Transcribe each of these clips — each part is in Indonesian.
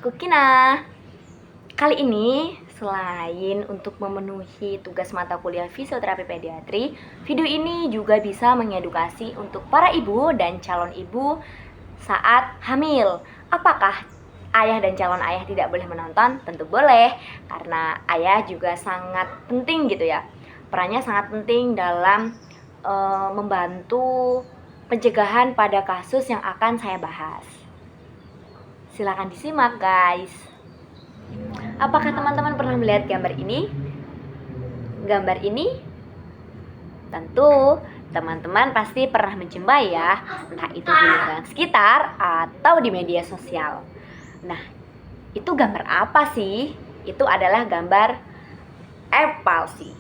aku Kina. Kali ini selain untuk memenuhi tugas mata kuliah fisioterapi pediatri, video ini juga bisa mengedukasi untuk para ibu dan calon ibu saat hamil. Apakah ayah dan calon ayah tidak boleh menonton? Tentu boleh, karena ayah juga sangat penting gitu ya. Perannya sangat penting dalam membantu pencegahan pada kasus yang akan saya bahas. Silakan disimak guys. Apakah teman-teman pernah melihat gambar ini? Gambar ini tentu teman-teman pasti pernah menjumpai ya, entah itu di lingkungan sekitar atau di media sosial. Nah, itu gambar apa sih? Itu adalah gambar Erbs palsy.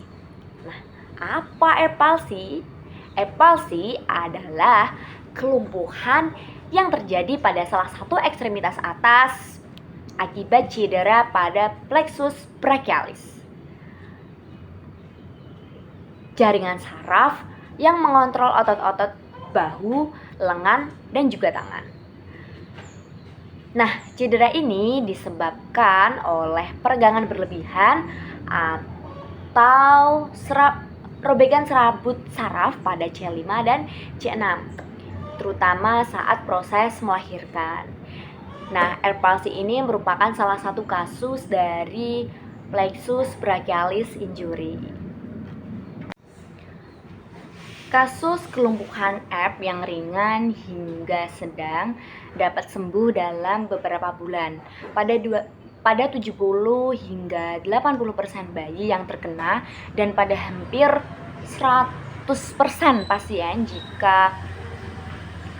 Nah, apa Erbs palsy? Erbs palsy adalah kelumpuhan yang terjadi pada salah satu ekstremitas atas akibat cedera pada plexus brachialis, jaringan saraf yang mengontrol otot-otot bahu, lengan, dan juga tangan. Nah, cedera ini disebabkan oleh peregangan berlebihan atau robekan serabut saraf pada C5 dan C6, terutama saat proses melahirkan. Nah, Erbs palsy ini merupakan salah satu kasus dari plexus brachialis injury. Kasus kelumpuhan Erbs yang ringan hingga sedang dapat sembuh dalam beberapa bulan. Pada 70 hingga 80% bayi yang terkena dan pada hampir 100% pasien jika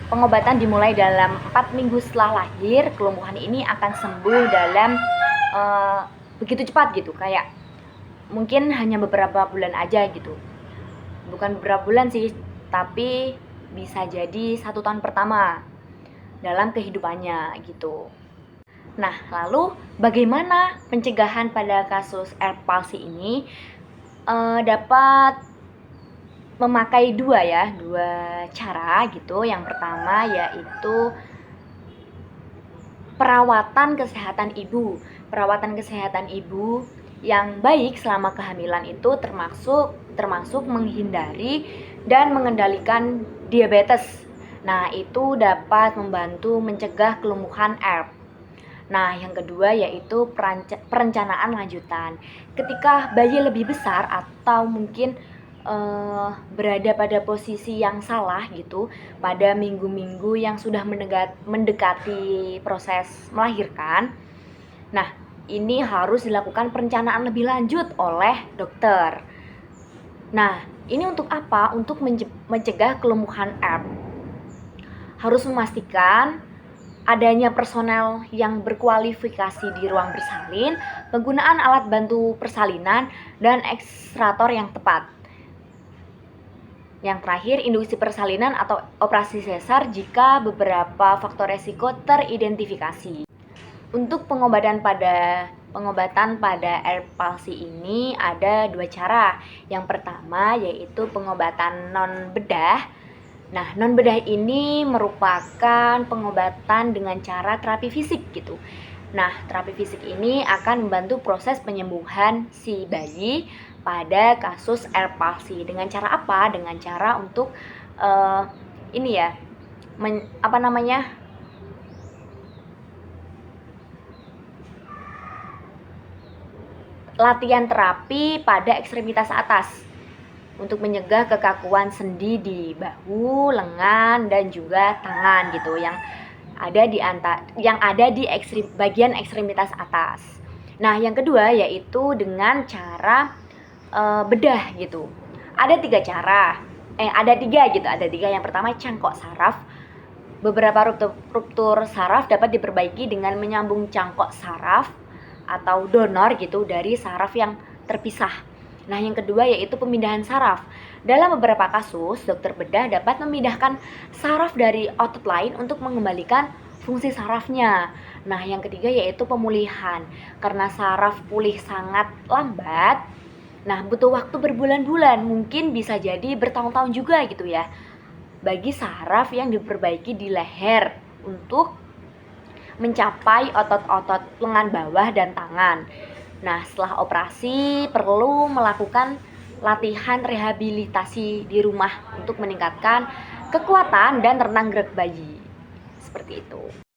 pengobatan dimulai dalam 4 minggu setelah lahir, kelumpuhan ini akan sembuh dalam begitu cepat gitu, kayak mungkin hanya beberapa bulan aja gitu. Bukan beberapa bulan sih, tapi bisa jadi 1 tahun pertama dalam kehidupannya gitu. Nah, lalu bagaimana pencegahan pada kasus Erbs palsy ini? Dapat memakai dua cara gitu. Yang pertama yaitu perawatan kesehatan ibu. Perawatan kesehatan ibu yang baik selama kehamilan itu termasuk menghindari dan mengendalikan diabetes. Nah, itu dapat membantu mencegah kelumpuhan Erbs. Nah, yang kedua yaitu perencanaan lanjutan. Ketika bayi lebih besar atau mungkin berada pada posisi yang salah gitu, pada minggu-minggu yang sudah mendekati proses melahirkan, nah ini harus dilakukan perencanaan lebih lanjut oleh dokter. Nah, ini untuk apa? Untuk mencegah kelumpuhan Erbs. Harus memastikan adanya personel yang berkualifikasi di ruang bersalin, penggunaan alat bantu persalinan, dan ekstrator yang tepat. Yang terakhir, induksi persalinan atau operasi sesar jika beberapa faktor resiko teridentifikasi. Untuk pengobatan pada Erbs palsy ini ada 2 cara. Yang pertama yaitu pengobatan non bedah. Nah, non bedah ini merupakan pengobatan dengan cara terapi fisik gitu. Nah, terapi fisik ini akan membantu proses penyembuhan si bayi pada kasus Erbs palsy. Dengan cara apa? Dengan cara untuk latihan terapi pada ekstremitas atas untuk menyegah kekakuan sendi di bahu, lengan, dan juga tangan gitu yang ada di bagian ekstremitas atas. Nah, yang kedua yaitu dengan cara bedah gitu. Ada 3 cara. Ada tiga. Yang pertama, cangkok saraf. Beberapa ruptur saraf dapat diperbaiki dengan menyambung cangkok saraf atau donor gitu dari saraf yang terpisah. Nah, yang kedua yaitu pemindahan saraf. Dalam beberapa kasus, dokter bedah dapat memindahkan saraf dari otot lain untuk mengembalikan fungsi sarafnya. Nah, yang ketiga yaitu pemulihan. Karena saraf pulih sangat lambat, nah butuh waktu berbulan-bulan, mungkin bisa jadi bertahun-tahun juga gitu ya, bagi saraf yang diperbaiki di leher untuk mencapai otot-otot lengan bawah dan tangan. Nah, setelah operasi perlu melakukan latihan rehabilitasi di rumah untuk meningkatkan kekuatan dan renang gerak bayi. Seperti itu.